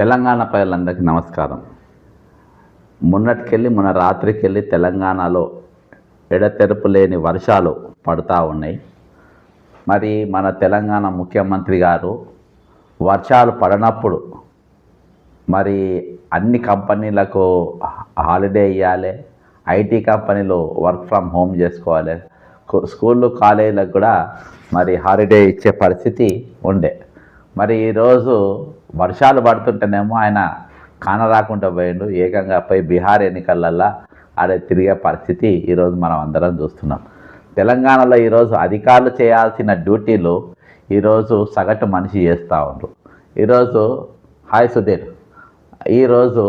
తెలంగాణ ప్రజలందరికీ నమస్కారం. మొన్న రాత్రికెళ్ళి తెలంగాణలో ఎడతెరపు లేని వర్షాలు పడుతూ ఉన్నాయి. మరి మన తెలంగాణ ముఖ్యమంత్రి గారు వర్షాలు పడనప్పుడు మరి అన్ని కంపెనీలకు హాలిడే ఇవ్వాలి, ఐటీ కంపెనీలు వర్క్ ఫ్రమ్ హోమ్ చేసుకోవాలి, స్కూళ్ళు కాలేజీలకు కూడా మరి హాలిడే ఇచ్చే పరిస్థితి ఉండే. మరి ఈరోజు వర్షాలు పడుతుంటేనేమో ఆయన కానరాకుండా పోయిండు, ఏకంగా పోయి బీహార్ ఎన్నికలల్లో ఆడే తిరిగే పరిస్థితి ఈరోజు మనం అందరం చూస్తున్నాం. తెలంగాణలో ఈరోజు అధికారులు చేయాల్సిన డ్యూటీలు ఈరోజు సగటు మనిషి చేస్తూ ఉండ్రు. ఈరోజు హాయ్ సుధీర్, ఈరోజు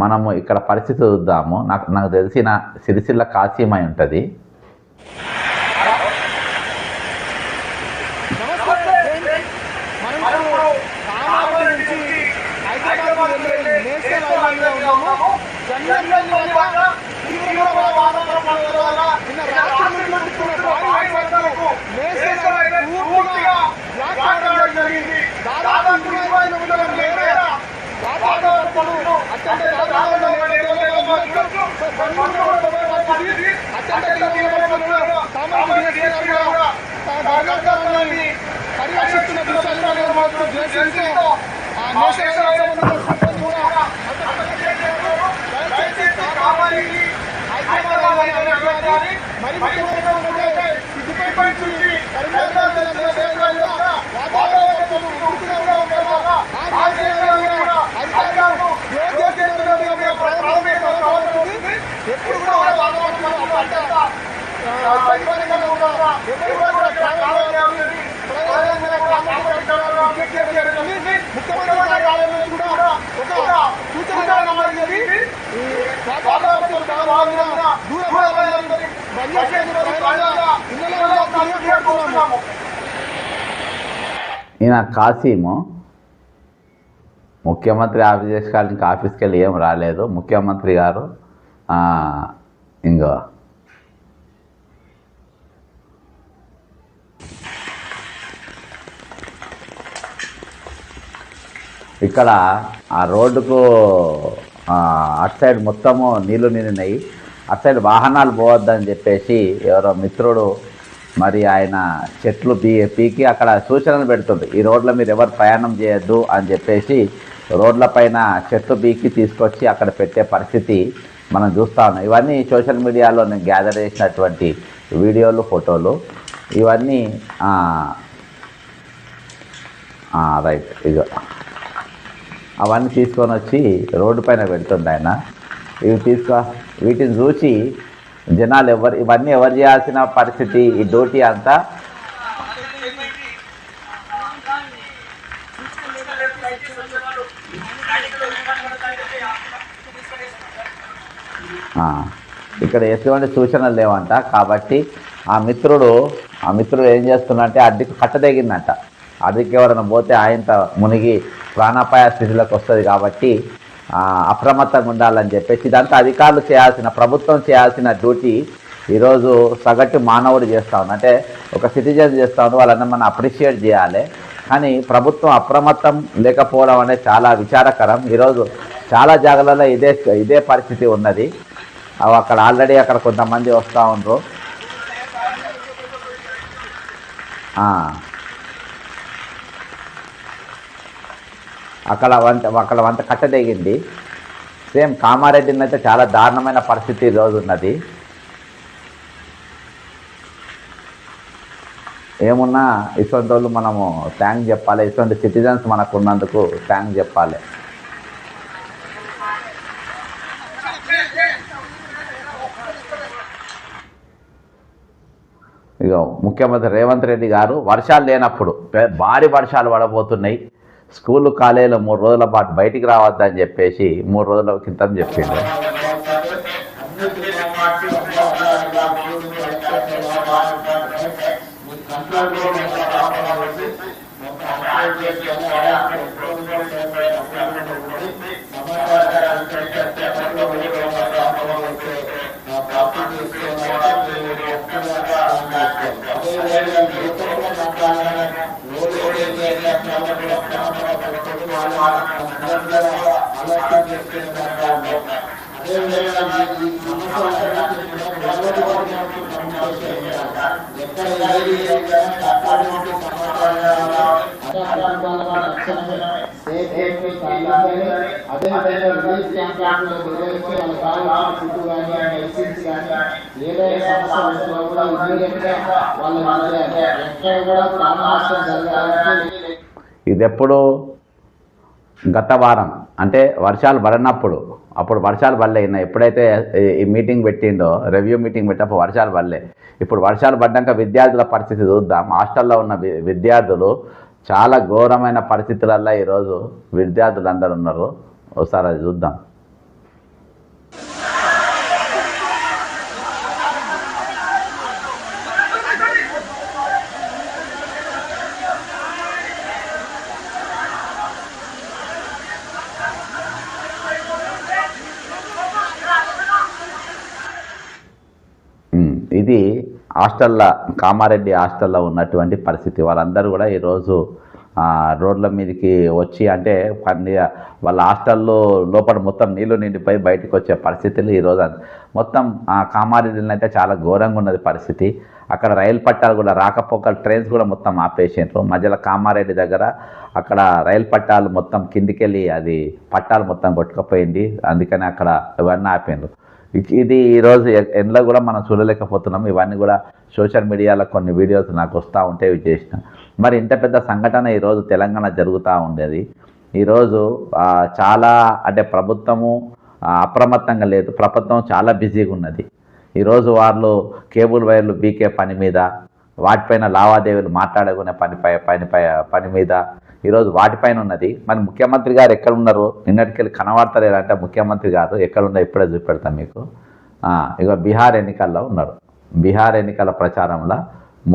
మనము ఇక్కడ పరిస్థితి చూద్దాము. నాకు తెలిసిన సిరిసిల్ల కాశీమై ఉంటుంది. ఈయన కాసీము ముఖ్యమంత్రి ఆఫీస్కి వెళ్ళి ఏం రాలేదు. ముఖ్యమంత్రి గారు ఇంకో ఇక్కడ ఆ రోడ్డుకు అటు సైడ్ మొత్తము నీళ్లు నిండినాయి. అటు సైడ్ వాహనాలు పోవద్దని చెప్పేసి ఎవరో మిత్రుడు మరి ఆయన చెట్లు పీకి అక్కడ సూచనలు పెడుతుంది. ఈ రోడ్ల మీరు ఎవరు ప్రయాణం చేయొద్దు అని చెప్పేసి రోడ్లపైన చెట్లు పీకి తీసుకొచ్చి అక్కడ పెట్టే పరిస్థితి మనం చూస్తూ ఉన్నాం. ఇవన్నీ సోషల్ మీడియాలో నేను గ్యాదర్ చేసినటువంటి వీడియోలు, ఫోటోలు ఇవన్నీ. రైట్, ఇగో అవన్నీ తీసుకొని వచ్చి రోడ్డు పైన పెడుతుంది ఆయన. వీటిని చూసి జనాలు ఇవన్నీ ఎవరు చేయాల్సిన పరిస్థితి, ఈ డ్యూటీ అంతా ఇక్కడ ఎటువంటి సూచనలు లేవంట. కాబట్టి ఆ మిత్రుడు ఏం చేస్తున్నంటే అడ్డికి కట్టదగిందంట. అడ్డికి ఎవరైనా పోతే ఆయనతో మునిగి ప్రాణాపాయ స్థితిలోకి వస్తుంది. కాబట్టి అప్రమత్తంగా ఉండాలని చెప్పేసి ఇదంతా అధికారులు ప్రభుత్వం చేయాల్సిన డ్యూటీ ఈరోజు సగటు మానవుడు చేస్తూ ఉంది. అంటే ఒక సిటిజన్ చేస్తూ ఉంది, వాళ్ళని మనం అప్రిషియేట్ చేయాలి. కానీ ప్రభుత్వం అప్రమత్తం లేకపోవడం అనేది చాలా విచారకరం. ఈరోజు చాలా జాగాలలో ఇదే పరిస్థితి ఉన్నది. అక్కడ ఆల్రెడీ కొంతమంది వస్తూ ఉండరు. అక్కడ వంట కట్టదగింది. సేమ్ కామారెడ్డిని అయితే చాలా దారుణమైన పరిస్థితి ఈరోజు ఉన్నది. ఏమున్నా ఇటువంటి వాళ్ళు మనము థ్యాంక్స్ చెప్పాలి. ఇటువంటి సిటిజన్స్ మనకు ఉన్నందుకు థ్యాంక్స్ చెప్పాలి. ఇక ముఖ్యమంత్రి రేవంత్ రెడ్డి గారు వర్షాలు లేనప్పుడు భారీ వర్షాలు పడబోతున్నాయి, స్కూళ్ళు కాలేజీలో 3 రోజుల పాటు బయటికి రావద్దని చెప్పేసి 3 రోజుల క్రితం చెప్పిండు. అందరూ కూడా ఆలోచన చేసుకునే అదేవిధంగా ఈ సమస్యలన్నింటినీ కూడా నిలబెట్టుకోవడానికి కమ్యూనికేషన్ ఉండాలి. ఎక్కడ ఏది సమాచారం అదేవిధంగా రిలీఫ్ క్యాంపులు నిర్వహించి వాళ్ళకి కావాల్సిన ఫుడ్ కానీ మెడిసిన్స్ కానీ ఏదైనా సమస్య కూడా ఇమీడియట్ గా వాళ్ళ ఎక్కడ కూడా ప్రాణనష్టం జరగాలని. ఇది ఎప్పుడు గత వారం అంటే వర్షాలు పడినప్పుడు, అప్పుడు వర్షాలు పడలే. ఎప్పుడైతే ఈ మీటింగ్ పెట్టిండో, రివ్యూ మీటింగ్ పెట్టినప్పుడు వర్షాలు పడలే. ఇప్పుడు వర్షాలు పడ్డాక విద్యార్థుల పరిస్థితి చూద్దాం. హాస్టల్లో ఉన్న విద్యార్థులు చాలా ఘోరమైన పరిస్థితులలో ఈరోజు విద్యార్థులు అందరూ ఉన్నారు. ఒకసారి అది చూద్దాం. ఇది హాస్టల్లో, కామారెడ్డి హాస్టల్లో ఉన్నటువంటి పరిస్థితి. వాళ్ళందరూ కూడా ఈరోజు రోడ్ల మీదకి వచ్చి, అంటే వాళ్ళ హాస్టల్లో లోపల మొత్తం నీళ్లు నిండిపోయి బయటకు వచ్చే పరిస్థితులు ఈరోజు మొత్తం కామారెడ్డిలో అయితే చాలా ఘోరంగా ఉన్నది పరిస్థితి. అక్కడ రైలు పట్టాలు కూడా రాకపోకలు, ట్రైన్స్ కూడా మొత్తం ఆపేసిండ్రు. మధ్యలో కామారెడ్డి దగ్గర అక్కడ రైలు పట్టాలు మొత్తం కిందికెళ్ళి అది పట్టాలు మొత్తం కొట్టుకుపోయింది. అందుకని అక్కడ ఇవన్నీ ఆపిండ్రు. ఇది ఈరోజు ఎండ్లో కూడా మనం చూడలేకపోతున్నాం. ఇవన్నీ కూడా సోషల్ మీడియాలో కొన్ని వీడియోస్ నాకు వస్తూ ఉంటే ఇవి చేసిన. మరి ఇంత పెద్ద సంఘటన ఈరోజు తెలంగాణ జరుగుతూ ఉండేది. ఈరోజు చాలా అంటే ప్రభుత్వము అప్రమత్తంగా లేదు. ప్రభుత్వం చాలా బిజీగా ఉన్నది. ఈరోజు వాళ్ళు కేబుల్ వైర్లు బీకే పని మీద, వాటిపైన లావాదేవీలు మాట్లాడుకునే పని మీద ఈరోజు వాటిపైన ఉన్నది. మరి ముఖ్యమంత్రి గారు ఎక్కడ ఉన్నారు? నిన్నటికెళ్ళి కనబడతలేరు. అంటే ముఖ్యమంత్రి గారు ఎక్కడున్నా ఇప్పుడే చూపెడతాం మీకు. ఇక బీహార్ ఎన్నికల్లో ఉన్నారు. బీహార్ ఎన్నికల ప్రచారంలో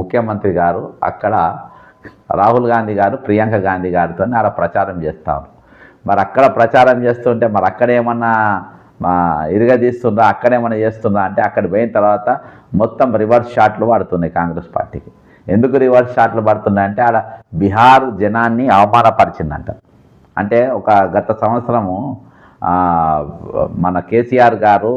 ముఖ్యమంత్రి గారు అక్కడ రాహుల్ గాంధీ గారు ప్రియాంక గాంధీ గారితో ఆడ ప్రచారం చేస్తారు. మరి అక్కడ ప్రచారం చేస్తుంటే మరి అక్కడేమన్నా ఇరగదీస్తుండ్రా, అక్కడేమన్నా చేస్తుండ్రా అంటే అక్కడ పోయిన తర్వాత మొత్తం రివర్స్ షాట్లు పడుతున్నాయి కాంగ్రెస్ పార్టీకి. ఎందుకు రివర్స్ షాట్లు పడుతున్నాయంటే ఆడ బీహార్ జనాన్ని అవమానపరిచిందంట. అంటే ఒక గత సంవత్సరము మన కేసీఆర్ గారు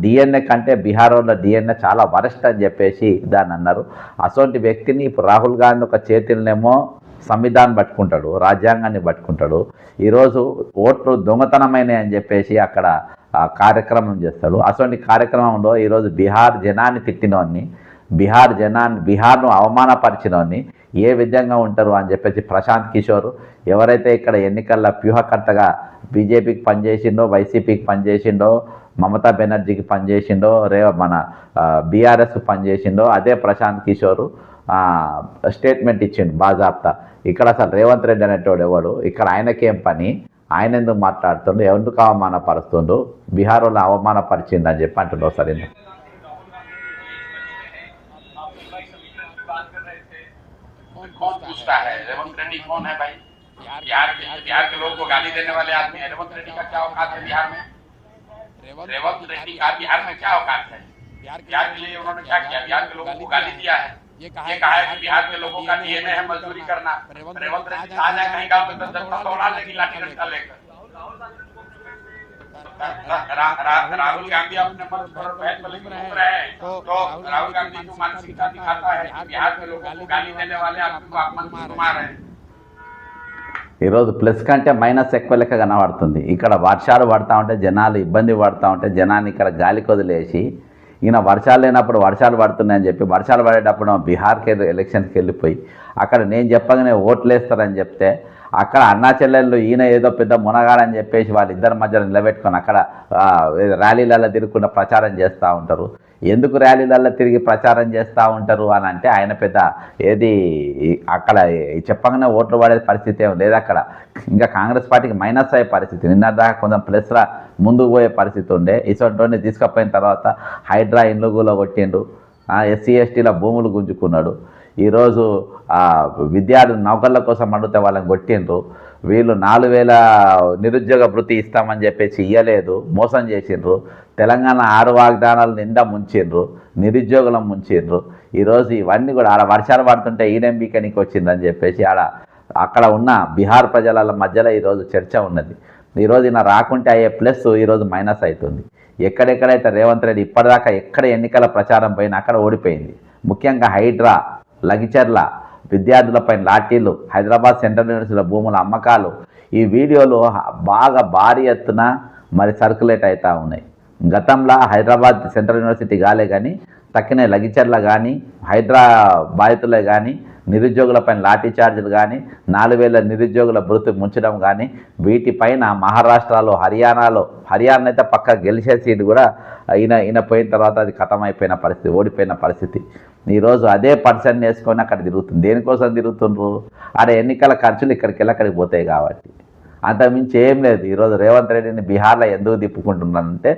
డిఎన్ఏ కంటే బీహార్ వాళ్ళ డిఎన్ఏ చాలా వరస్ట్ అని చెప్పేసి దాన్ని అన్నారు. అటువంటి వ్యక్తిని ఇప్పుడు రాహుల్ గాంధీ ఒక చేతులనేమో సంవిధానం పట్టుకుంటాడు, రాజ్యాంగాన్ని పట్టుకుంటాడు. ఈరోజు ఓట్లు దొంగతనమైనవి అని చెప్పేసి అక్కడ కార్యక్రమం చేస్తాడు. అటువంటి కార్యక్రమంలో ఈరోజు బీహార్ జనాన్ని తిట్టినోన్ని, బీహార్ను అవమానపరిచినోన్ని ఏ విధంగా ఉంటారు అని చెప్పేసి ప్రశాంత్ కిషోర్, ఎవరైతే ఇక్కడ ఎన్నికల్లో వ్యూహకర్తగా బీజేపీకి పనిచేసిండో, వైసీపీకి పనిచేసిండో, మమతా బెనర్జీకి పనిచేసిండో, మన బీఆర్ఎస్కి పనిచేసిండో, అదే ప్రశాంత్ కిషోర్ స్టేట్మెంట్ ఇచ్చిండు బాజాప్తా. ఇక్కడ అసలు రేవంత్ రెడ్డి అనేటోడు ఎవడు, ఇక్కడ ఆయనకేం పని, ఆయన ఎందుకు మాట్లాడుతుండు, ఎందుకు అవమానపరుస్తుండు, బీహార్ వాళ్ళు అవమానపరిచిండు అని చెప్పి అంటుండో. సరే कौन पूछता है रेवंत रेड्डी कौन है भाई? बिहार के लोगों को गाली देने वाले आदमी है। रेवंत रेड्डी का क्या औकात है बिहार में? रेवंत रेड्डी का बिहार में क्या औकात है? बिहार के लिए उन्होंने क्या किया? बिहार के लोगों को गाली दिया है, ये कहा है कि बिहार के लोगों का डीएनए है मजदूरी करना। रेवंत रेड्डी आ जाए कहीं गाँव में 10 दौड़ा लेगी लाठी डंडा लेकर। राहुल गांधी अपने मंच पर बैठ कर घूम रहे हैं, तो राहुल गांधी को मानसिकता दिखाता है कि बिहार के लोगों को गाली देने वाले आदमी को आप मंच घुमा रहे हैं। ఈరోజు ప్లస్ కంటే మైనస్ ఎక్కువ లెక్క కనబడుతుంది. ఇక్కడ వర్షాలు పడతా ఉంటే జనాలు ఇబ్బంది పడుతూ ఉంటే జనాన్ని ఇక్కడ గాలికి వదిలేసి ఈయన వర్షాలు లేనప్పుడు వర్షాలు పడుతున్నాయని చెప్పి, వర్షాలు పడేటప్పుడు బీహార్కి ఎలక్షన్కి వెళ్ళిపోయి అక్కడ నేను చెప్పగానే ఓట్లు వేస్తారని చెప్తే అక్కడ అన్నా చెల్లెళ్ళు ఈయన ఏదో పెద్ద మునగాడని చెప్పేసి వాళ్ళిద్దరి మధ్యలో నిలబెట్టుకొని అక్కడ ర్యాలీలలో తిరుగుకుండా ప్రచారం చేస్తూ ఉంటారు. ఎందుకు ర్యాలీలలో తిరిగి ప్రచారం చేస్తూ ఉంటారు అని అంటే ఆయన పెద్ద ఏది అక్కడ చెప్పగానే ఓట్లు పడే పరిస్థితి ఏం లేదు. అక్కడ ఇంకా కాంగ్రెస్ పార్టీకి మైనస్ అయ్యే పరిస్థితి, నిన్న దాకా కొంచెం ప్లస్లా ముందుకు పోయే పరిస్థితి ఉండే. ఇటువంటి తీసుకుపోయిన తర్వాత హైడ్రా ఇండ్లు కొట్టిండు, ఎస్సీ ఎస్టీల భూములు గుంజుకున్నాడు. ఈరోజు విద్యార్థులు నౌకర్ల కోసం అడిగితే వాళ్ళని కొట్టిండ్రు. వీళ్ళు 4000 నిరుద్యోగ భృతి ఇస్తామని చెప్పేసి ఇయ్యలేదు, మోసం చేసిండ్రు. తెలంగాణ 6 వాగ్దానాలు నిండా ముంచిండ్రు, నిరుద్యోగులను ముంచిండ్రు. ఈరోజు ఇవన్నీ కూడా ఆడ వర్షాలు పడుతుంటే ఈడెంబీకనికి వచ్చిందని చెప్పేసి ఆడ అక్కడ ఉన్న బీహార్ ప్రజల మధ్యలో ఈరోజు చర్చ ఉన్నది. ఈరోజు ఈయన రాకుంటే అయ్యే ప్లస్ ఈరోజు మైనస్ అవుతుంది. ఎక్కడెక్కడైతే రేవంత్ రెడ్డి ఇప్పటిదాకా ఎక్కడ ఎన్నికల ప్రచారం పోయినా అక్కడ ఓడిపోయింది. ముఖ్యంగా హైడ్రా, లగిచర్ల, విద్యార్థులపై లాఠీలు, హైదరాబాద్ సెంట్రల్ యూనివర్సిటీల భూముల అమ్మకాలు, ఈ వీడియోలు బాగా భారీ ఎత్తున మరి సర్క్యులేట్ అవుతూ ఉన్నాయి. గతంలో హైదరాబాద్ సెంట్రల్ యూనివర్సిటీ కాలే కానీ తక్కిన లగిచర్ల కానీ హైడ్రా బాధితులే కానీ నిరుద్యోగులపైన లాఠీ చార్జీలు కానీ 4000 నిరుద్యోగుల భృతి ముంచడం కానీ వీటిపైన మహారాష్ట్రలో హర్యానా అయితే పక్క గెలిచే సీటు కూడా ఈయన పోయిన తర్వాత అది ఖతమైపోయిన పరిస్థితి, ఓడిపోయిన పరిస్థితి. ఈరోజు అదే పర్సన్ వేసుకొని అక్కడ తిరుగుతుంది. దేనికోసం తిరుగుతుండ్రు? అరే ఎన్నికల ఖర్చులు ఇక్కడికి వెళ్ళి అక్కడికి పోతాయి కాబట్టి, అంతకుమించి ఏం లేదు. ఈరోజు రేవంత్ రెడ్డిని బీహార్లో ఎందుకు తిప్పుకుంటున్నారంటే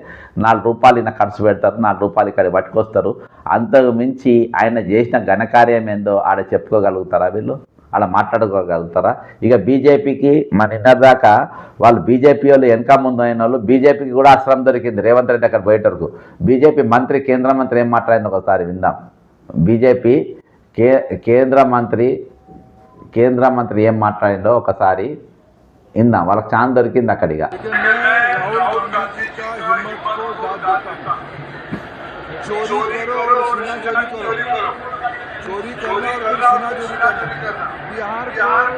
₹4 ఈయన ఖర్చు పెడతారు, ₹4 ఇక్కడ పట్టుకొస్తారు. అంతకు మించి ఆయన చేసిన ఘనకార్యం ఏందో ఆడ చెప్పుకోగలుగుతారా? వీళ్ళు ఆడ మాట్లాడుకోగలుగుతారా? ఇక బీజేపీకి మన నిన్నదాకా వాళ్ళు బీజేపీ వాళ్ళు వెనక ముందు అయిన వాళ్ళు బీజేపీకి కూడా ఆశ్రమం దొరికింది రేవంత్ రెడ్డి అక్కడ పోయేటరకు. బీజేపీ మంత్రి, కేంద్ర మంత్రి ఏం మాట్లాడింది ఒకసారి విందాం. బీజేపీ కేంద్ర మంత్రి ఏం మాట్లాడిందో ఒకసారి ఇందా, వాళ్ళకి ఛాన్స్ దొరికింది అక్కడిగా. चोरी करना और सीना चोरी करना बिहार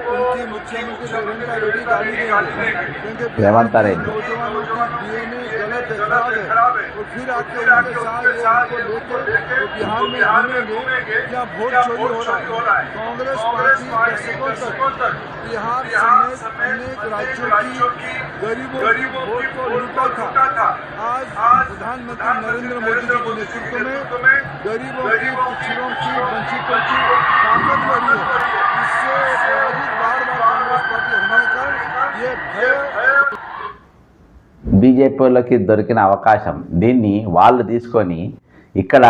को उनकी मुख्यमंत्री रेवंत रेड्डी नौजवानों की डीएनए गलत है, खराब है और फिर आके उनके साथ लेकर बिहार में घूमेंगे या वोट चोरी हो रहा है। कांग्रेस पार्टी दशकों तक बिहार समेत अनेक राज्यों की गरीबों वोट को लूटा था। आज प्रधानमंत्री नरेंद्र मोदी जी के नेतृत्व में गरीबों की, पिछड़ों की, वंचितों की ताकत बढ़ी है। इससे पराजित बार कांग्रेस पार्टी होने का ये भय బీజేపీలోకి దొరికిన అవకాశం దీన్ని వాళ్ళు తీసుకొని ఇక్కడ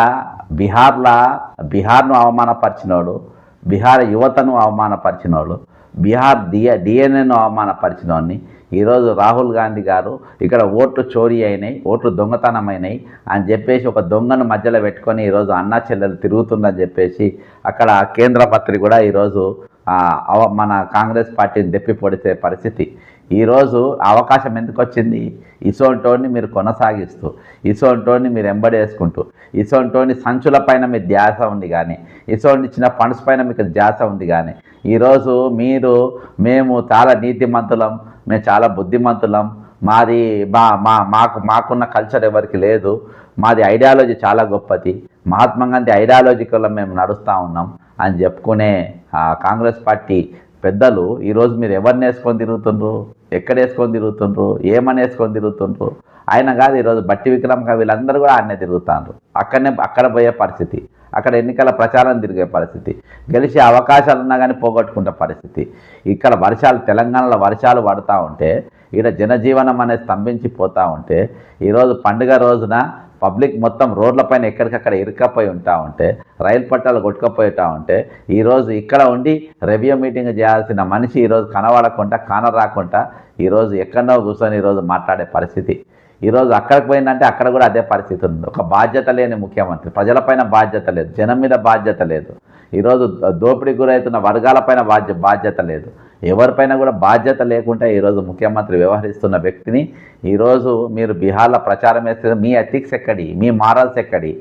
బీహార్ను అవమానపరిచినోడు, బీహార్ యువతను అవమానపరిచినోడు, బీహార్ డిఎన్ఏను అవమానపరిచినోడిని ఈరోజు రాహుల్ గాంధీ గారు ఇక్కడ ఓట్లు చోరీ అయినాయి, ఓట్లు దొంగతనమైనాయి అని చెప్పేసి ఒక దొంగను మధ్యలో పెట్టుకొని ఈరోజు అన్నా చెల్లెలు తిరుగుతుందని చెప్పేసి అక్కడ కేంద్ర మంత్రి కూడా ఈరోజు మన కాంగ్రెస్ పార్టీని దెప్పి పొడిచే పరిస్థితి. ఈరోజు అవకాశం ఎందుకు వచ్చింది? ఇసోంటోని మీరు కొనసాగిస్తూ, ఇసోంటోని మీరు ఎంబడేసుకుంటూ, ఇసోంటోని సంచులపైన మీ ధ్యాస ఉంది కానీ, ఇసోంటి ఇచ్చిన ఫండ్స్ పైన మీకు ధ్యాస ఉంది కానీ, ఈరోజు మేము చాలా నీతిమంతులం, మేము చాలా బుద్ధిమంతులం, మాది మాకున్న కల్చర్ ఎవరికి లేదు, మాది ఐడియాలజీ చాలా గొప్పది, మహాత్మా గాంధీ ఐడియాలజీకల్లో మేము నడుస్తూ ఉన్నాం అని చెప్పుకునే కాంగ్రెస్ పార్టీ పెద్దలు ఈరోజు మీరు ఎవరిని వేసుకొని తిరుగుతుండ్రు, ఎక్కడ వేసుకొని తిరుగుతుండ్రు, ఏమని వేసుకొని తిరుగుతుండ్రు? ఆయన కాదు, ఈరోజు బట్టి విక్రమ్గా వీళ్ళందరూ కూడా ఆయనే తిరుగుతాండ్రు. అక్కడ పోయే పరిస్థితి, అక్కడ ఎన్నికల ప్రచారం తిరిగే పరిస్థితి, గెలిచే అవకాశాలు ఉన్నా కానీ పోగొట్టుకునే పరిస్థితి. ఇక్కడ తెలంగాణలో వర్షాలు పడుతూ ఉంటే, ఇక్కడ జనజీవనం అనేది స్తంభించిపోతూ ఉంటే, ఈరోజు పండుగ రోజున పబ్లిక్ మొత్తం రోడ్లపైన ఎక్కడికక్కడ ఇరుక్కపోయి ఉంటా ఉంటే, రైలు పట్టాలు కొట్టుకపోయిటా ఉంటే, ఈరోజు ఇక్కడ ఉండి రివ్యూ మీటింగ్ చేయాల్సిన మనిషి ఈరోజు కానరాకుండా ఈరోజు ఎక్కడో కూర్చొని ఈరోజు మాట్లాడే పరిస్థితి. ఈరోజు అక్కడికి పోయిందంటే అక్కడ కూడా అదే పరిస్థితి ఉంది. ఒక బాధ్యత లేని ముఖ్యమంత్రి, ప్రజలపైన బాధ్యత లేదు, జనం మీద బాధ్యత లేదు, ఈరోజు దోపిడీకి గురవుతున్న వర్గాలపైన బాధ్యత లేదు, ఎవరిపైన కూడా బాధ్యత లేకుండా ఈరోజు ముఖ్యమంత్రి వ్యవహరిస్తున్న వ్యక్తిని ఈరోజు మీరు బీహార్లో ప్రచారం వేస్తే మీ ఎథిక్స్ ఎక్కడి, మీ మారల్స్ ఎక్కడి,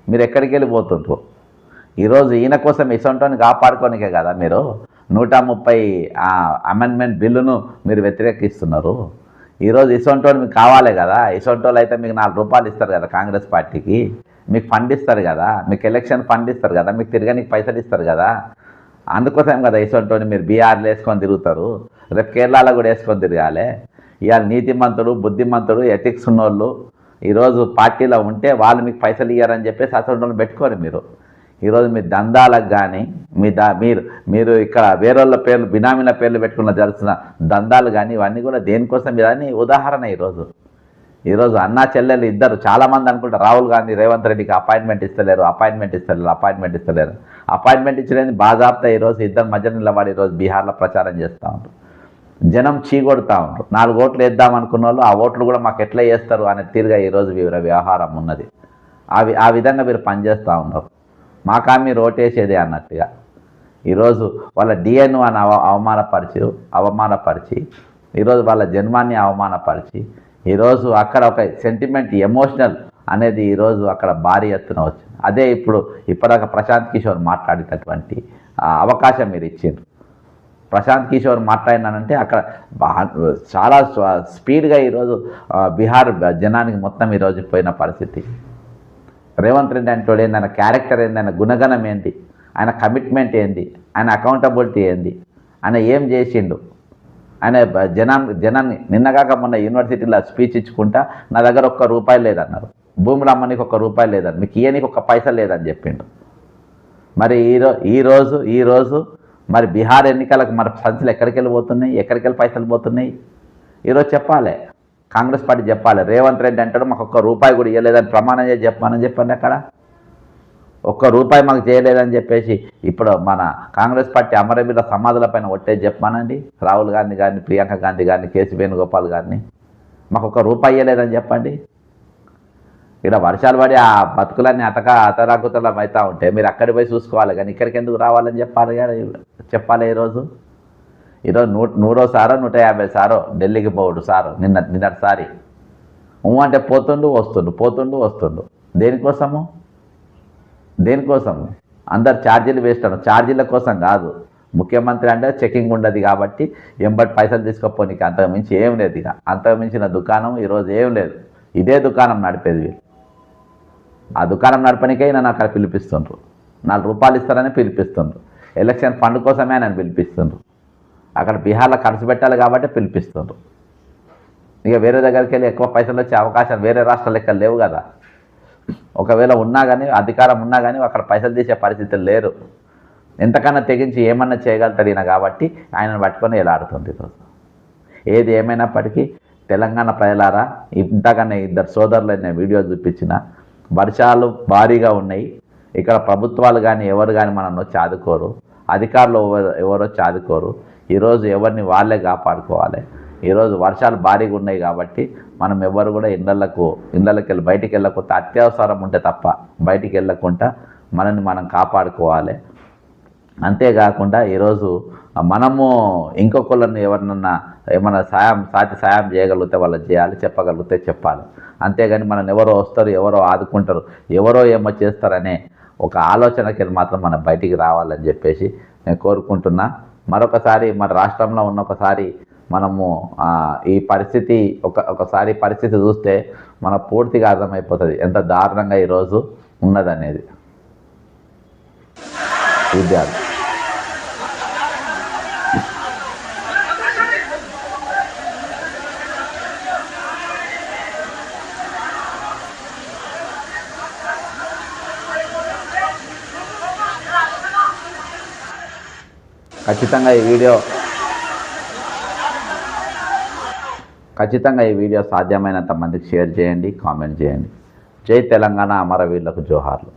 మీరు ఎక్కడికి వెళ్ళిపోతుండ్రు? ఈరోజు ఈయన కోసం ఇసొంటోని కాపాడుకోనికే కదా మీరు 130 అమెండ్మెంట్ బిల్లును మీరు వ్యతిరేకిస్తున్నారు. ఈరోజు ఇసొంటోని మీకు కావాలి కదా, ఇసొంటోళ్ళు అయితే మీకు ₹4 ఇస్తారు కదా, కాంగ్రెస్ పార్టీకి మీకు ఫండ్ ఇస్తారు కదా, మీకు ఎలక్షన్ ఫండ్ ఇస్తారు కదా, మీకు తిరగడానికి పైసలు ఇస్తారు కదా, అందుకోసం కదా ఇసొంటోని మీరు బీహార్లో వేసుకొని తిరుగుతారు, రేపు కేరళలో కూడా వేసుకొని తిరగాలి. ఇవాళ నీతిమంతుడు, బుద్ధిమంతుడు, ఎథిక్స్ ఉన్నోళ్ళు ఈరోజు పార్టీలో ఉంటే వాళ్ళు మీకు పైసలు ఇయ్యారని చెప్పేసి అసొంటోళ్ళని పెట్టుకోరు మీరు. ఈరోజు మీ దందాలకు కానీ మీరు ఇక్కడ వేరేళ్ళ పేర్లు, బినామీల పేర్లు పెట్టుకున్న జరుగుతున్న దందాలు కానీ ఇవన్నీ కూడా దేనికోసం ఇదని ఉదాహరణ. ఈరోజు అన్నా చెల్లెలు ఇద్దరు చాలామంది అనుకుంటారు రాహుల్ గాంధీ రేవంత్ రెడ్డికి అపాయింట్మెంట్ ఇస్తలేరు. అపాయింట్మెంట్ ఇచ్చలేని బాజాబ్తా ఈరోజు ఇద్దరు మధ్య నిలబడి ఈరోజు బీహార్లో ప్రచారం చేస్తూ ఉంటారు. జనం చీకొడుతూ ఉంటారు. 4 ఓట్లు వేద్దాం అనుకున్న వాళ్ళు ఆ ఓట్లు కూడా మాకు ఎట్లా వేస్తారు అనే తీరుగా ఈరోజు వీరి వ్యవహారం ఉన్నది. ఆ విధంగా మీరు పనిచేస్తూ ఉన్నారు. మాకా మీరు ఓటేసేదే అన్నట్టుగా. ఈరోజు వాళ్ళ డిఎన్ఓ అని అవమానపరిచి ఈరోజు వాళ్ళ జన్మాన్ని అవమానపరిచి ఈరోజు అక్కడ ఒక సెంటిమెంట్ ఎమోషనల్ అనేది ఈరోజు అక్కడ భారీ ఎత్తున వచ్చింది. అదే ఇప్పటిదాకా ప్రశాంత్ కిషోర్ మాట్లాడేటటువంటి అవకాశం మీరు ఇచ్చిండ్రు. ప్రశాంత్ కిషోర్ మాట్లాడినానంటే అక్కడ చాలా స్పీడ్గా ఈరోజు బీహార్ జనానికి మొత్తం ఈరోజు పోయిన పరిస్థితి. రేవంత్ రెడ్డి అంటే ఏంది, ఆయన క్యారెక్టర్ ఏంది, ఆయన గుణగణం ఏంది, ఆయన కమిట్మెంట్ ఏంది, ఆయన అకౌంటబిలిటీ ఏంది, ఆయన ఏం చేసిండు, ఆయన జనాన్ని నిన్నగాక మొన్న యూనివర్సిటీలో స్పీచ్ ఇచ్చుకుంటా నా దగ్గర ₹1 లేదన్నారు, భూములు అమ్మనికి ₹1 లేదని, మీకు ఇయ్యనికి ₹1 లేదని చెప్పిండు. మరి ఈరోజు మరి బీహార్ ఎన్నికలకు మరి సంచులు ఎక్కడికి వెళ్ళి పైసలు పోతున్నాయి? ఈరోజు చెప్పాలి, కాంగ్రెస్ పార్టీ చెప్పాలి. రేవంత్ రెడ్డి అంటాడు మాకు ₹1 కూడా ఇవ్వలేదని ప్రమాణం చేసి చెప్పండి. అక్కడ ₹1 మాకు చేయలేదని చెప్పేసి ఇప్పుడు మన కాంగ్రెస్ పార్టీ అమరవీరుల సమాధుల పైన ఒట్టేసి చెప్పానండి. రాహుల్ గాంధీ గారిని, ప్రియాంక గాంధీ గారిని, కేసీ వేణుగోపాల్ గారిని మాకు ₹1 ఇవ్వలేదని చెప్పండి. ఇక్కడ వర్షాలు పడి ఆ బతుకులన్నీ అతరాకుతలం అవుతూ ఉంటే మీరు అక్కడికి పోయి చూసుకోవాలి, కానీ ఇక్కడికి ఎందుకు రావాలని చెప్పాలి. ఈరోజు 100 సారో 150 సారో ఢిల్లీకి పోవడు సారు నిన్నటిసారి అంటే పోతుండు వస్తుండు. దేనికోసము అందరు ఛార్జీలు వేస్తాడు. ఛార్జీల కోసం కాదు, ముఖ్యమంత్రి అంటే చెకింగ్ ఉండదు కాబట్టి ఎంబటి పైసలు తీసుకోపోనీకి అంతకుమించి ఏం లేదు. ఇక అంతకుమించిన దుకాణం ఈరోజు ఏం లేదు. ఇదే దుకాణం నడిపేది వీళ్ళు. ఆ దుకాణం నడపనికై నన్ను అక్కడ పిలిపిస్తుండ్రు, ₹4 ఇస్తారని పిలిపిస్తుండ్రు. ఎలక్షన్ ఫండ్ కోసమే నన్ను పిలిపిస్తుండ్రు. అక్కడ బీహార్లో ఖర్చు పెట్టాలి కాబట్టి పిలిపిస్తుండ్రు. ఇక వేరే దగ్గరికి వెళ్ళి ఎక్కువ పైసలు వచ్చే అవకాశం వేరే రాష్ట్రాల లెక్క లేవు కదా. ఒకవేళ ఉన్నా కానీ, అధికారం ఉన్నా కానీ అక్కడ పైసలు తీసే పరిస్థితులు లేరు. ఎంతకన్నా తెగించి ఏమన్నా చేయగలుగుతాడు ఈయన కాబట్టి ఆయనను పట్టుకొని ఎలాడుతుంది ఈరోజు. ఏది ఏమైనప్పటికీ తెలంగాణ ప్రజలారా, ఇంతకన్నా 2 సోదరులు నేను వీడియో చూపించిన, వర్షాలు భారీగా ఉన్నాయి. ఇక్కడ ప్రభుత్వాలు కానీ ఎవరు కానీ మనల్ని వచ్చి ఆదుకోరు, అధికారులు ఎవరు వచ్చి ఆదుకోరు. ఈరోజు ఎవరిని వాళ్ళే కాపాడుకోవాలి. ఈరోజు వర్షాలు భారీగా ఉన్నాయి కాబట్టి మనం ఎవరు కూడా ఇళ్ళకి వెళ్ళి బయటికి వెళ్ళకుండా, అత్యవసరం ఉంటే తప్ప బయటికి వెళ్ళకుండా మనల్ని మనం కాపాడుకోవాలి. అంతేకాకుండా ఈరోజు మనము ఇంకొకళ్ళని ఎవరినన్నా ఏమన్నా సాయం చేయగలిగితే వాళ్ళు చేయాలి, చెప్పగలిగితే చెప్పాలి. అంతేగాని మనం ఎవరో వస్తారు, ఎవరో ఆదుకుంటారు, ఎవరో ఏమో చేస్తారనే ఒక ఆలోచనకి మాత్రం మనం బయటికి రావాలని చెప్పేసి నేను కోరుకుంటున్నా. మరొకసారి మన రాష్ట్రంలో ఒకసారి మనము ఈ పరిస్థితి ఒకసారి పరిస్థితి చూస్తే మన పూర్తిగా అర్థమైపోతుంది ఎంత దారుణంగా ఈరోజు ఉన్నదనేది. విద్యార్థి ఖచ్చితంగా ఈ వీడియో సాధ్యమైనంత మందికి షేర్ చేయండి, కామెంట్ చేయండి. జై తెలంగాణ, అమరవీరులకు జోహార్లు.